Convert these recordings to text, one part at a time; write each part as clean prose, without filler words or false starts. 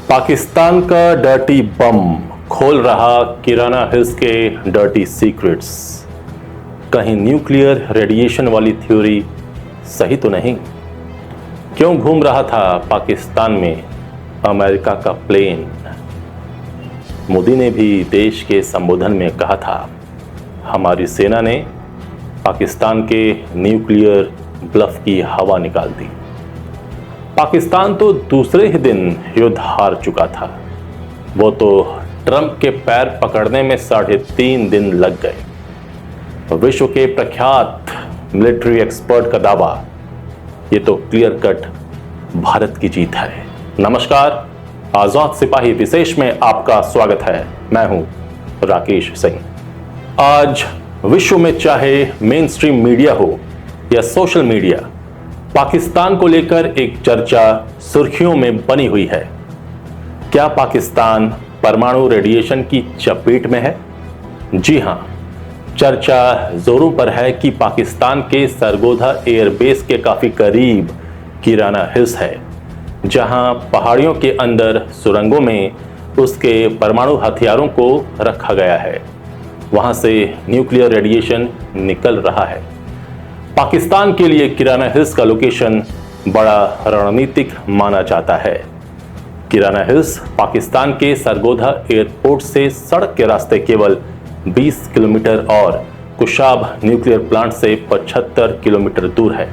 पाकिस्तान का डर्टी बम खोल रहा किराना हिल्स के डर्टी सीक्रेट्स। कहीं न्यूक्लियर रेडिएशन वाली थ्योरी सही तो नहीं? क्यों घूम रहा था पाकिस्तान में अमेरिका का प्लेन? मोदी ने भी देश के संबोधन में कहा था, हमारी सेना ने पाकिस्तान के न्यूक्लियर ब्लफ की हवा निकाल दी। पाकिस्तान तो दूसरे ही दिन युद्ध हार चुका था। वो तो ट्रंप के पैर पकड़ने में 3.5 दिन लग गए। विश्व के प्रख्यात मिलिट्री एक्सपर्ट का दावा, ये तो क्लियर कट भारत की जीत है। नमस्कार, आजाद सिपाही विशेष में आपका स्वागत है। मैं हूं राकेश सिंह। आज विश्व में चाहे मेन स्ट्रीम मीडिया हो या सोशल मीडिया, पाकिस्तान को लेकर एक चर्चा सुर्खियों में बनी हुई है। क्या पाकिस्तान परमाणु रेडिएशन की चपेट में है? जी हां, चर्चा जोरों पर है कि पाकिस्तान के सरगोधा एयरबेस के काफी करीब किराना हिल्स है, जहां पहाड़ियों के अंदर सुरंगों में उसके परमाणु हथियारों को रखा गया है। वहां से न्यूक्लियर रेडिएशन निकल रहा है। पाकिस्तान के लिए किराना हिल्स का लोकेशन बड़ा रणनीतिक माना जाता है। किराना हिल्स पाकिस्तान के सरगोधा एयरपोर्ट से सड़क के रास्ते केवल 20 किलोमीटर और कुशाब न्यूक्लियर प्लांट से 75 किलोमीटर दूर है।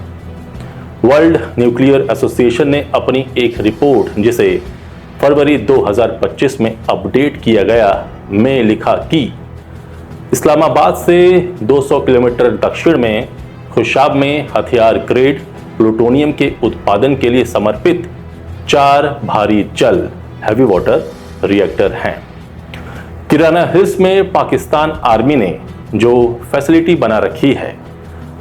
वर्ल्ड न्यूक्लियर एसोसिएशन ने अपनी एक रिपोर्ट, जिसे फरवरी 2025 में अपडेट किया गया, में लिखा कि इस्लामाबाद से 200 किलोमीटर दक्षिण में खुशाब में हथियार ग्रेड प्लूटोनियम के उत्पादन के लिए समर्पित 4 भारी जल हैवी वाटर रिएक्टर हैं। किराना हिल्स में पाकिस्तान आर्मी ने जो फैसिलिटी बना रखी है,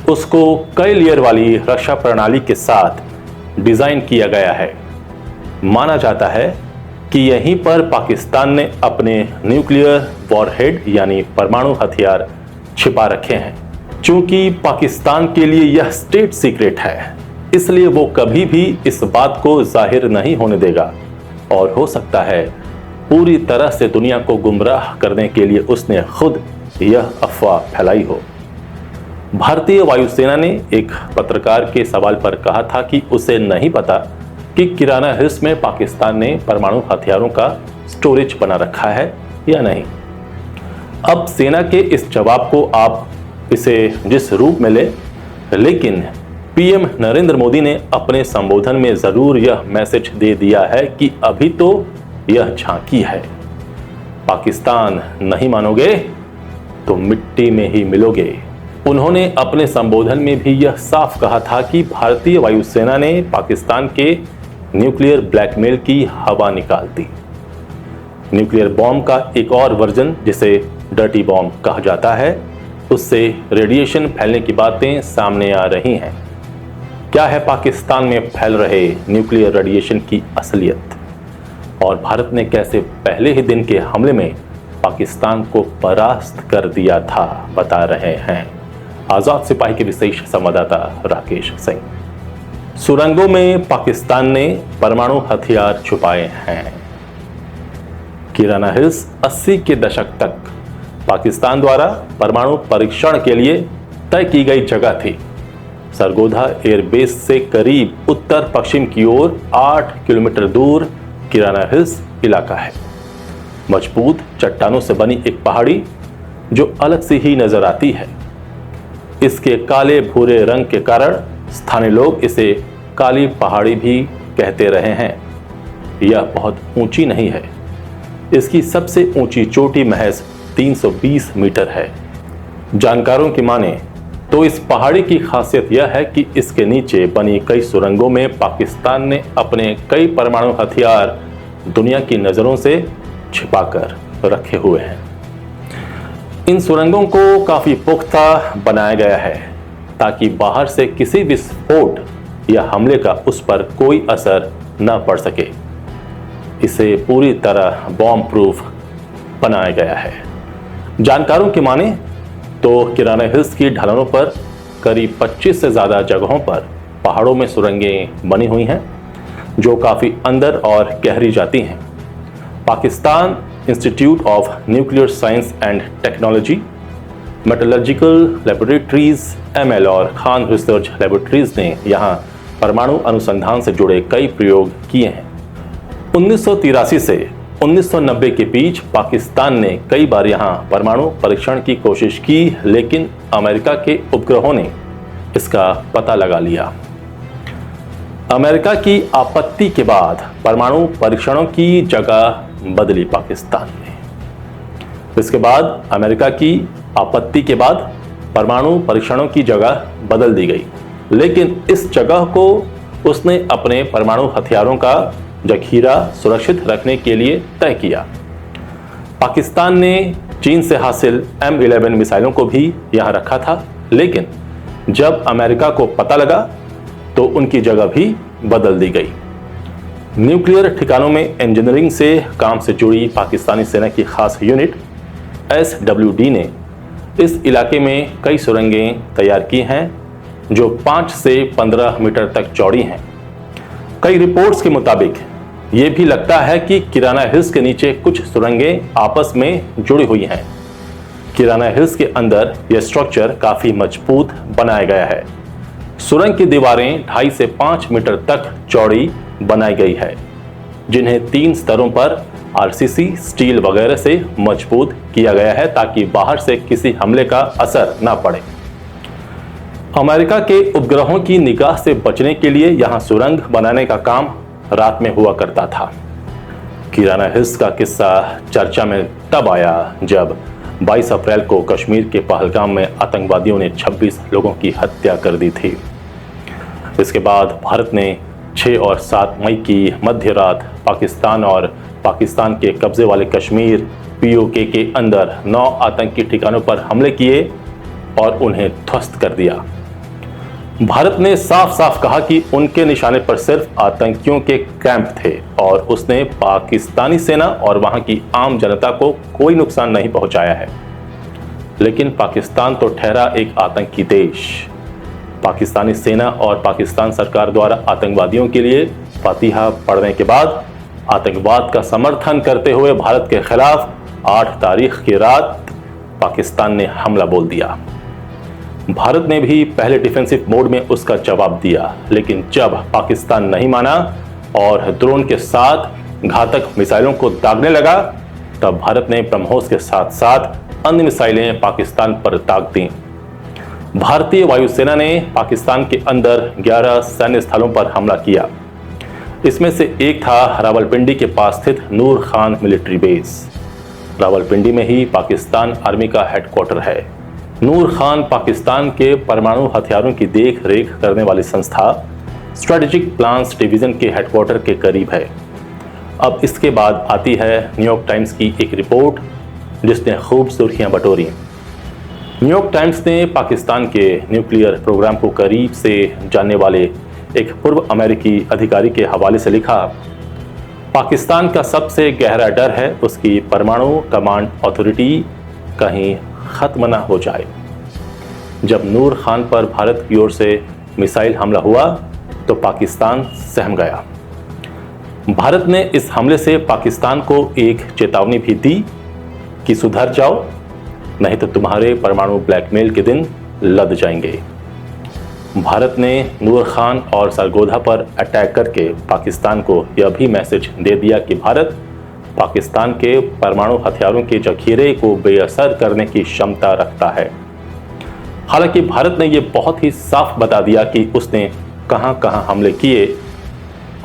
उसको कई लेयर वाली रक्षा प्रणाली के साथ डिजाइन किया गया है। माना जाता है कि यहीं पर पाकिस्तान ने अपने न्यूक्लियर वॉरहेड यानी परमाणु हथियार छिपा रखे हैं। चूंकि पाकिस्तान के लिए यह स्टेट सीक्रेट है, इसलिए वो कभी भी इस बात को जाहिर नहीं होने देगा और हो सकता है पूरी तरह से दुनिया को गुमराह करने के लिए उसने खुद यह अफवाह फैलाई हो। भारतीय वायुसेना ने एक पत्रकार के सवाल पर कहा था कि उसे नहीं पता कि किराना हिल्स में पाकिस्तान ने परमाणु हथियारों का स्टोरेज बना रखा है या नहीं। अब सेना के इस जवाब को आप इसे जिस रूप में ले, लेकिन पीएम नरेंद्र मोदी ने अपने संबोधन में जरूर यह मैसेज दे दिया है कि अभी तो यह झांकी है। पाकिस्तान नहीं मानोगे तो मिट्टी में ही मिलोगे। उन्होंने अपने संबोधन में भी यह साफ कहा था कि भारतीय वायुसेना ने पाकिस्तान के न्यूक्लियर ब्लैकमेल की हवा निकाल दी। न्यूक्लियर बॉम्ब का एक और वर्जन, जिसे डर्टी बॉम्ब कहा जाता है, उससे रेडिएशन फैलने की बातें सामने आ रही हैं। क्या है पाकिस्तान में फैल रहे न्यूक्लियर रेडिएशन की असलियत, और भारत ने कैसे पहले ही दिन के हमले में पाकिस्तान को परास्त कर दिया था, बता रहे हैं आजाद सिपाही के विशेष संवाददाता राकेश सिंह। सुरंगों में पाकिस्तान ने परमाणु हथियार छुपाए हैं। किराना हिल्स 80 के दशक तक पाकिस्तान द्वारा परमाणु परीक्षण के लिए तय की गई जगह थी। सरगोधा एयरबेस से करीब उत्तर पश्चिम की ओर 8 किलोमीटर दूर किराना हिल्स इलाका है। मजबूत चट्टानों से बनी एक पहाड़ी जो अलग सी ही नजर आती है। इसके काले भूरे रंग के कारण स्थानीय लोग इसे काली पहाड़ी भी कहते रहे हैं। यह बहुत ऊंची नहीं है। इसकी सबसे ऊंची चोटी महज 320 मीटर है। जानकारों की माने तो इस पहाड़ी की खासियत यह है कि इसके नीचे बनी कई सुरंगों में पाकिस्तान ने अपने कई परमाणु हथियार दुनिया की नजरों से छिपाकर रखे हुए हैं। इन सुरंगों को काफी पुख्ता बनाया गया है ताकि बाहर से किसी भी विस्फोट या हमले का उस पर कोई असर न पड़ सके। इसे पूरी तरह बॉम्ब प्रूफ बनाया गया है। जानकारों की माने तो किराना हिल्स की ढलानों पर करीब 25 से ज़्यादा जगहों पर पहाड़ों में सुरंगें बनी हुई हैं, जो काफ़ी अंदर और गहरी जाती हैं। Pakistan institute of nuclear science and technology, metallurgical laboratories ML और खान रिसर्च लेबोरेटरीज ने यहाँ परमाणु अनुसंधान से जुड़े कई प्रयोग किए हैं। 1983 से 1990 के बीच पाकिस्तान ने कई बार यहाँ परमाणु परीक्षण की कोशिश की, लेकिन अमेरिका के उपग्रहों ने इसका पता लगा लिया। अमेरिका की आपत्ति के बाद परमाणु परीक्षणों की जगह बदली पाकिस्तान ने। इसके बाद अमेरिका की आपत्ति के बाद परमाणु परीक्षणों की जगह बदल दी गई, लेकिन इस जगह को उसने अपने परमाणु हथियारों का जखीरा सुरक्षित रखने के लिए तय किया। पाकिस्तान ने चीन से हासिल M11 मिसाइलों को भी यहां रखा था, लेकिन जब अमेरिका को पता लगा तो उनकी जगह भी बदल दी गई। न्यूक्लियर ठिकानों में इंजीनियरिंग से काम से जुड़ी पाकिस्तानी सेना की खास यूनिट SWD ने इस इलाके में कई सुरंगें तैयार की हैं जो 5 से 15 मीटर तक चौड़ी हैं। कई रिपोर्ट्स के मुताबिक ये भी लगता है कि किराना हिल्स के नीचे कुछ सुरंगें आपस में जुड़ी हुई हैं। किराना हिल्स के अंदर यह स्ट्रक्चर काफी मजबूत बनाया गया है। सुरंग की दीवारें 2.5 से 5 मीटर तक चौड़ी बनाई गई है, जिन्हें 3 स्तरों पर RCC स्टील वगैरह से मजबूत किया गया है ताकि बाहर से किसी हमले का असर न पड़े। अमेरिका के उपग्रहों की निगाह से बचने के लिए यहां सुरंग बनाने का काम रात में हुआ करता था। किराना हिल्स का किस्सा चर्चा में तब आया जब 22 अप्रैल को कश्मीर के पहलगाम में आतंकवादियों ने 26 लोगों की हत्या कर दी थी। इसके बाद भारत ने 6 और 7 मई की मध्य रात पाकिस्तान और पाकिस्तान के कब्जे वाले कश्मीर POK के अंदर 9 आतंकी ठिकानों पर हमले किए और उन्हें ध्वस्त कर दिया। भारत ने साफ साफ कहा कि उनके निशाने पर सिर्फ आतंकियों के कैंप थे और उसने पाकिस्तानी सेना और वहां की आम जनता को कोई नुकसान नहीं पहुंचाया है। लेकिन पाकिस्तान तो ठहरा एक आतंकी देश। पाकिस्तानी सेना और पाकिस्तान सरकार द्वारा आतंकवादियों के लिए फातिहा पढ़ने के बाद आतंकवाद का समर्थन करते हुए भारत के खिलाफ 8 तारीख की रात पाकिस्तान ने हमला बोल दिया। भारत ने भी पहले डिफेंसिव मोड में उसका जवाब दिया, लेकिन जब पाकिस्तान नहीं माना और ड्रोन के साथ घातक मिसाइलों को दागने लगा, तब भारत ने ब्रह्मोस के साथ साथ अन्य मिसाइलें पाकिस्तान पर दाग दी। भारतीय वायुसेना ने पाकिस्तान के अंदर 11 सैन्य स्थलों पर हमला किया। इसमें से एक था रावलपिंडी के पास स्थित नूर खान मिलिट्री बेस। रावलपिंडी में ही पाकिस्तान आर्मी का हेडक्वार्टर है। नूर खान पाकिस्तान के परमाणु हथियारों की देख रेख करने वाली संस्था स्ट्रेटेजिक प्लान्स डिवीजन के हेडक्वार्टर के करीब है। अब इसके बाद आती है न्यूयॉर्क टाइम्स की एक रिपोर्ट जिसने खूब सुर्खियां बटोरी। न्यूयॉर्क टाइम्स ने पाकिस्तान के न्यूक्लियर प्रोग्राम को करीब से जानने वाले एक पूर्व अमेरिकी अधिकारी के हवाले से लिखा, पाकिस्तान का सबसे गहरा डर है उसकी परमाणु कमांड अथॉरिटी कहीं खत्म न हो जाए। जब नूर खान पर भारत की ओर से मिसाइल हमला हुआ तो पाकिस्तान सहम गया। भारत ने इस हमले से पाकिस्तान को एक चेतावनी भी दी कि सुधर जाओ, नहीं तो तुम्हारे परमाणु ब्लैकमेल के दिन लद जाएंगे। भारत ने नूर खान और सरगोधा पर अटैक करके पाकिस्तान को यह भी मैसेज दे दिया कि भारत पाकिस्तान के परमाणु हथियारों के जखीरे को बेअसर करने की क्षमता रखता है। हालांकि भारत ने यह बहुत ही साफ बता दिया कि उसने कहां-कहां हमले किए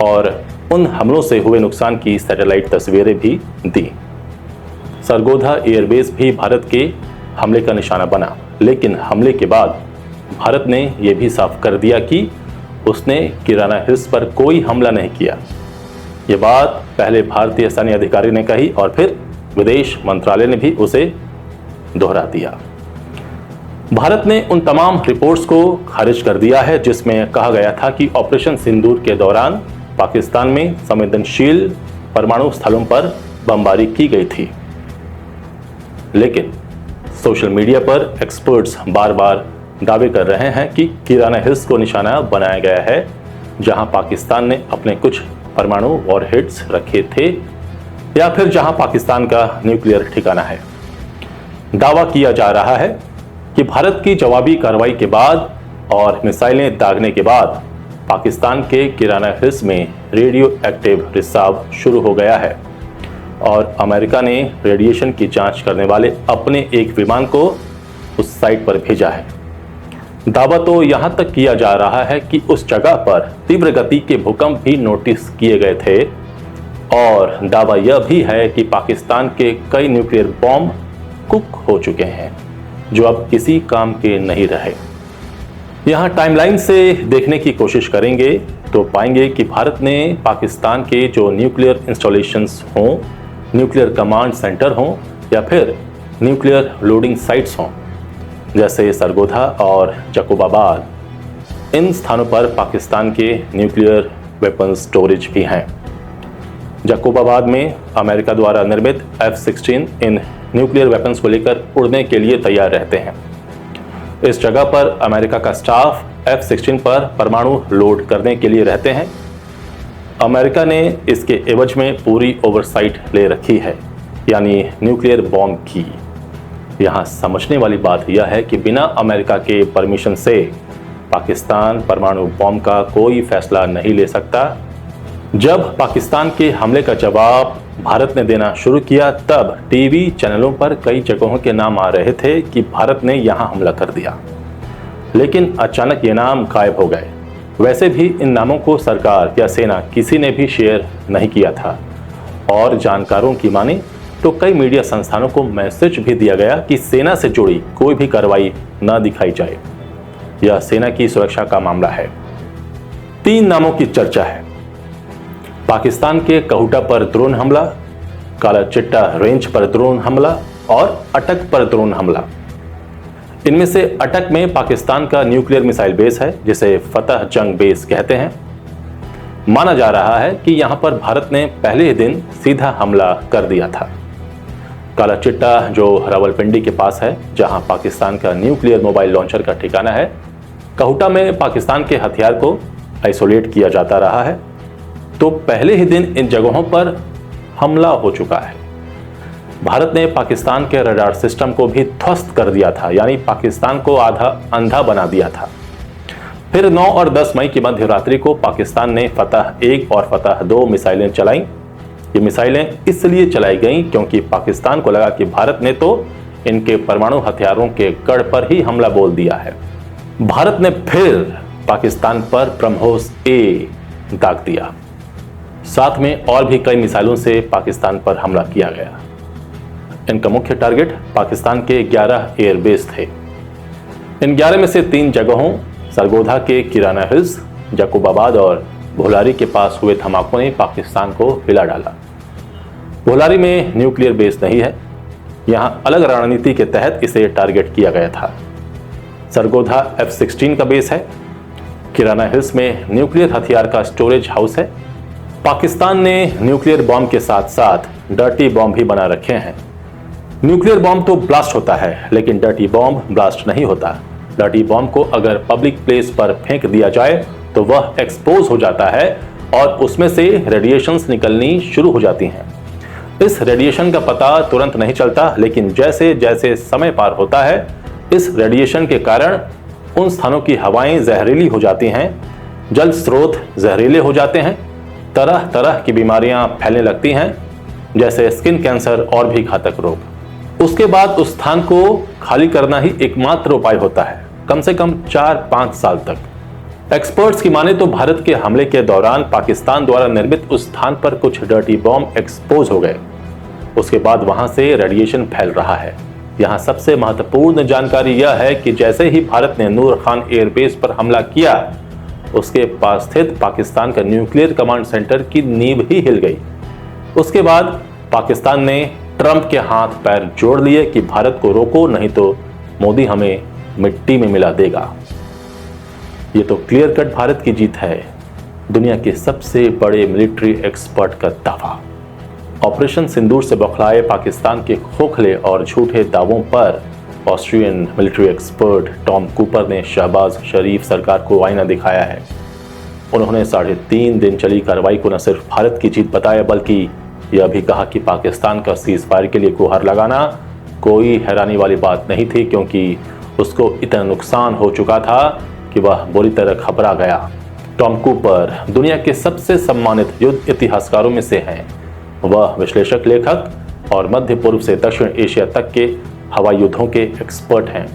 और उन हमलों से हुए नुकसान की सैटेलाइट तस्वीरें भी दी। सरगोधा एयरबेस भी भारत के हमले का निशाना बना, लेकिन हमले के बाद भारत ने यह भी साफ कर दिया कि उसने किराना हिल्स पर कोई हमला नहीं किया। ये बात पहले भारतीय सैन्य अधिकारी ने कही और फिर विदेश मंत्रालय ने भी उसे दोहरा दिया। भारत ने उन तमाम रिपोर्ट्स को खारिज कर दिया है जिसमें कहा गया था कि ऑपरेशन सिंदूर के दौरान पाकिस्तान में संवेदनशील परमाणु स्थलों पर बमबारी की गई थी। लेकिन सोशल मीडिया पर एक्सपर्ट्स बार बार दावे कर रहे हैं कि किराना हिल्स को निशाना बनाया गया है, जहां पाकिस्तान ने अपने कुछ परमाणु वॉरहेड्स रखे थे या फिर जहां पाकिस्तान का न्यूक्लियर ठिकाना है। दावा किया जा रहा है कि भारत की जवाबी कार्रवाई के बाद और मिसाइलें दागने के बाद पाकिस्तान के किराना हिल्स में रेडियो एक्टिव रिसाव शुरू हो गया है और अमेरिका ने रेडिएशन की जांच करने वाले अपने एक विमान को उस साइट पर भेजा है। दावा तो यहां तक किया जा रहा है कि उस जगह पर तीव्र गति के भूकंप भी नोटिस किए गए थे और दावा यह भी है कि पाकिस्तान के कई न्यूक्लियर बॉम्ब कुक हो चुके हैं जो अब किसी काम के नहीं रहे। यहां टाइमलाइन से देखने की कोशिश करेंगे तो पाएंगे कि भारत ने पाकिस्तान के जो न्यूक्लियर इंस्टॉलेशंस हों, न्यूक्लियर कमांड सेंटर हों या फिर न्यूक्लियर लोडिंग साइट्स हों जैसे सरगोधा और जकोबाबाद, इन स्थानों पर पाकिस्तान के न्यूक्लियर वेपन स्टोरेज भी हैं। जकोबाबाद में अमेरिका द्वारा निर्मित F-16 इन न्यूक्लियर वेपन्स को लेकर उड़ने के लिए तैयार रहते हैं। इस जगह पर अमेरिका का स्टाफ F-16 पर परमाणु लोड करने के लिए रहते हैं। अमेरिका ने इसके एवज में पूरी ओवरसाइट ले रखी है, यानी न्यूक्लियर बॉम्ब की। यहाँ समझने वाली बात यह है कि बिना अमेरिका के परमिशन से पाकिस्तान परमाणु बॉम्ब का कोई फैसला नहीं ले सकता। जब पाकिस्तान के हमले का जवाब भारत ने देना शुरू किया तब टीवी चैनलों पर कई जगहों के नाम आ रहे थे कि भारत ने यहाँ हमला कर दिया, लेकिन अचानक ये नाम गायब हो गए। वैसे भी इन नामों को सरकार या सेना किसी ने भी शेयर नहीं किया था और जानकारों की माने तो कई मीडिया संस्थानों को मैसेज भी दिया गया कि सेना से जुड़ी कोई भी कार्रवाई न दिखाई जाए। यह सेना की सुरक्षा का मामला है। 3 नामों की चर्चा है। पाकिस्तान के कहूटा पर ड्रोन हमला, काला चिट्टा रेंज पर ड्रोन हमला और अटक पर ड्रोन हमला। इनमें से अटक में पाकिस्तान का न्यूक्लियर मिसाइल बेस है जिसे फतह जंग बेस कहते हैं। माना जा रहा है कि यहां पर भारत ने पहले ही दिन सीधा हमला कर दिया था। काला चिट्टा जो रावलपिंडी के पास है जहां पाकिस्तान का न्यूक्लियर मोबाइल लॉन्चर का ठिकाना है, कहूटा में पाकिस्तान के हथियार को आइसोलेट किया जाता रहा है, तो पहले ही दिन इन जगहों पर हमला हो चुका है। भारत ने पाकिस्तान के रडार सिस्टम को भी ध्वस्त कर दिया था, यानी पाकिस्तान को आधा अंधा बना दिया था। फिर 9 और 10 मई की मध्य रात्रि को पाकिस्तान ने फतह 1 और फतह 2 मिसाइलें चलाईं। ये मिसाइलें इसलिए चलाई गईं क्योंकि पाकिस्तान को लगा कि भारत ने तो इनके परमाणु हथियारों के गढ़ पर ही हमला बोल दिया है। भारत ने फिर पाकिस्तान पर ब्रह्मोस ए दाग दिया। साथ में और भी कई मिसाइलों से पाकिस्तान पर हमला किया गया। इनका मुख्य टारगेट पाकिस्तान के 11 एयरबेस थे। इन 11 में से 3 जगहों सरगोधा के किराना हिल्स, जकोबाबाद और भोलारी के पास हुए धमाकों ने पाकिस्तान को हिला डाला। भोलारी में न्यूक्लियर बेस नहीं है, यहां अलग रणनीति के तहत इसे टारगेट किया गया था। सरगोधा F-16 का बेस है। किराना हिल्स में न्यूक्लियर हथियार का स्टोरेज हाउस है। पाकिस्तान ने न्यूक्लियर बॉम्ब के साथ साथ डर्टी बॉम्ब भी बना रखे हैं। न्यूक्लियर बॉम्ब तो ब्लास्ट होता है, लेकिन डर्टी बॉम्ब ब्लास्ट नहीं होता। डर्टी बॉम्ब को अगर पब्लिक प्लेस पर फेंक दिया जाए तो वह एक्सपोज हो जाता है और उसमें से रेडिएशंस निकलनी शुरू हो जाती हैं। इस रेडिएशन का पता तुरंत नहीं चलता, लेकिन जैसे जैसे समय पार होता है इस रेडिएशन के कारण उन स्थानों की हवाएं जहरीली हो जाती हैं, जल स्रोत जहरीले हो जाते हैं, तरह तरह की बीमारियां फैलने लगती हैं जैसे स्किन कैंसर और भी घातक रोग। उसके बाद उस स्थान को खाली करना ही एकमात्र उपाय होता है, कम से कम 4-5 साल तक। एक्सपर्ट्स की माने तो भारत के हमले के दौरान पाकिस्तान द्वारा निर्मित उस स्थान पर कुछ डर्टी बॉम्ब एक्सपोज हो गए। उसके बाद वहां से रेडिएशन फैल रहा है। यहां सबसे महत्वपूर्ण जानकारी यह है कि जैसे ही भारत ने नूर खान एयरबेस पर हमला किया, उसके पास स्थित पाकिस्तान का न्यूक्लियर कमांड सेंटर की नींव ही हिल गई। उसके बाद पाकिस्तान ने ट्रंप के हाथ पैर जोड़ लिए कि भारत को रोको, नहीं तो मोदी हमें मिट्टी में मिला देगा। ये तो क्लियर कट भारत की जीत है। दुनिया के सबसे बड़े मिलिट्री एक्सपर्ट का दावा। ऑपरेशन सिंदूर से बौखलाए पाकिस्तान के खोखले और झूठे दावों पर Austrian military expert Tom Cooper ने शहबाज शरीफ सरकार को आईना दिखाया है। उन्होंने 3.5 दिन चली कार्रवाई को न सिर्फ भारत की जीत बताया, बल्कि यह भी कहा कि पाकिस्तान का सीज फायर के लिए गुहार लगाना कोई हैरानी वाली बात नहीं थी, क्योंकि उसको इतना नुकसान हो चुका था कि वह बुरी तरह घबरा गया। टॉम कूपर दुनिया के सबसे सम्मानित युद्ध इतिहासकारों में से हैं। वह विश्लेषक, लेखक और मध्य पूर्व से दक्षिण एशिया तक के हवाई युद्धों के एक्सपर्ट हैं।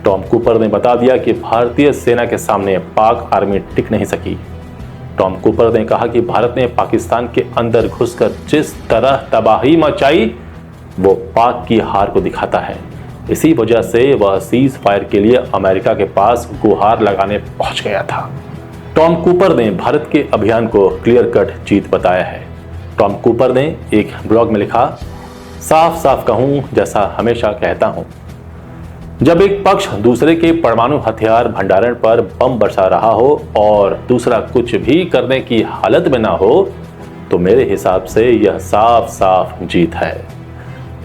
टॉम कूपर ने बता दिया कि भारतीय सेना के सामने पाक आर्मी टिक नहीं सकी। टॉम कूपर ने कहा कि भारत ने पाकिस्तान के अंदर घुसकर जिस तरह तबाही मचाई वो पाक की हार को दिखाता है। इसी वजह से वह सीज फायर के लिए अमेरिका के पास गुहार लगाने पहुंच गया था। टॉम कूपर ने भारत के अभियान को क्लियर कट जीत बताया है। टॉम कूपर ने एक ब्लॉग में लिखा, साफ साफ कहूं, जैसा हमेशा कहता हूं, जब एक पक्ष दूसरे के परमाणु हथियार भंडारण पर बम बरसा रहा हो और दूसरा कुछ भी करने की हालत में ना हो, तो मेरे हिसाब से यह साफ साफ जीत है।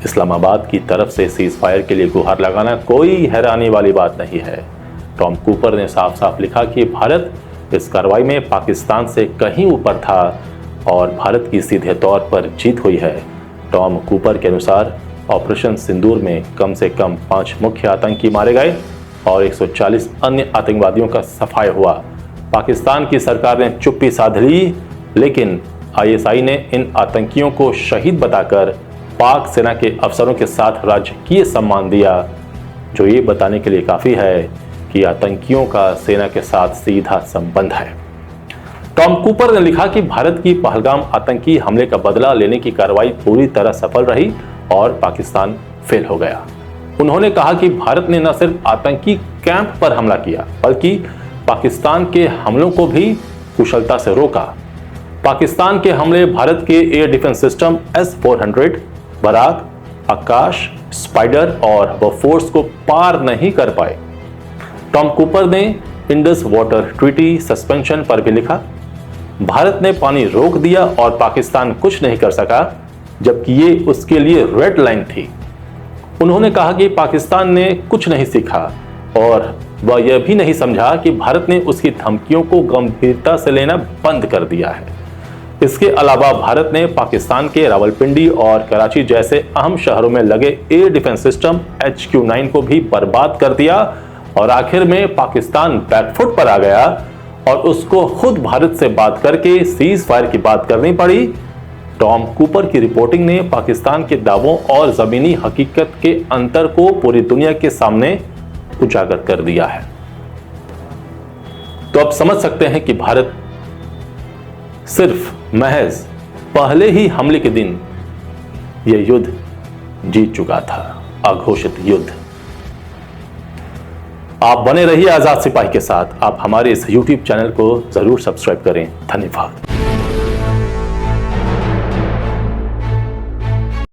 इस्लामाबाद की तरफ से सीज फायर के लिए गुहार लगाना कोई हैरानी वाली बात नहीं है। टॉम कूपर ने साफ साफ लिखा कि भारत इस कार्रवाई में पाकिस्तान से कहीं ऊपर था और भारत की सीधे तौर पर जीत हुई है। टॉम कूपर के अनुसार ऑपरेशन सिंदूर में कम से कम 5 मुख्य आतंकी मारे गए और 140 अन्य आतंकवादियों का सफाया हुआ। पाकिस्तान की सरकार ने चुप्पी साध ली, लेकिन आईएसआई ने इन आतंकियों को शहीद बताकर पाक सेना के अफसरों के साथ राजकीय सम्मान दिया, जो ये बताने के लिए काफ़ी है कि आतंकियों का सेना के साथ सीधा संबंध है। टॉम कूपर ने लिखा कि भारत की पहलगाम आतंकी हमले का बदला लेने की कार्रवाई पूरी तरह सफल रही और पाकिस्तान फेल हो गया। उन्होंने कहा कि भारत ने न सिर्फ आतंकी कैंप पर हमला किया, बल्कि पाकिस्तान के हमलों को भी कुशलता से रोका। पाकिस्तान के हमले भारत के air defence system S-400, Barak, Akash, spider और बोफोर्स को पार नहीं कर पाए। टॉम कूपर ने इंडस वाटर ट्रीटी सस्पेंशन पर भी लिखा, भारत ने पानी रोक दिया और पाकिस्तान कुछ नहीं कर सका, जबकि ये उसके लिए रेड लाइन थी। उन्होंने कहा कि पाकिस्तान ने कुछ नहीं सीखा और वह यह भी नहीं समझा कि भारत ने उसकी धमकियों को गंभीरता से लेना बंद कर दिया है। इसके अलावा भारत ने पाकिस्तान के रावलपिंडी और कराची जैसे अहम शहरों में लगे एयर डिफेंस सिस्टम HQ-9 को भी बर्बाद कर दिया और आखिर में पाकिस्तान बैकफुट पर आ गया और उसको खुद भारत से बात करके सीज फायर की बात करनी पड़ी। टॉम कूपर की रिपोर्टिंग ने पाकिस्तान के दावों और जमीनी हकीकत के अंतर को पूरी दुनिया के सामने उजागर कर दिया है। तो अब समझ सकते हैं कि भारत सिर्फ महज पहले ही हमले के दिन यह युद्ध जीत चुका था, अघोषित युद्ध। आप बने रहिए आजाद सिपाही के साथ। आप हमारे इस YouTube चैनल को जरूर सब्सक्राइब करें। धन्यवाद।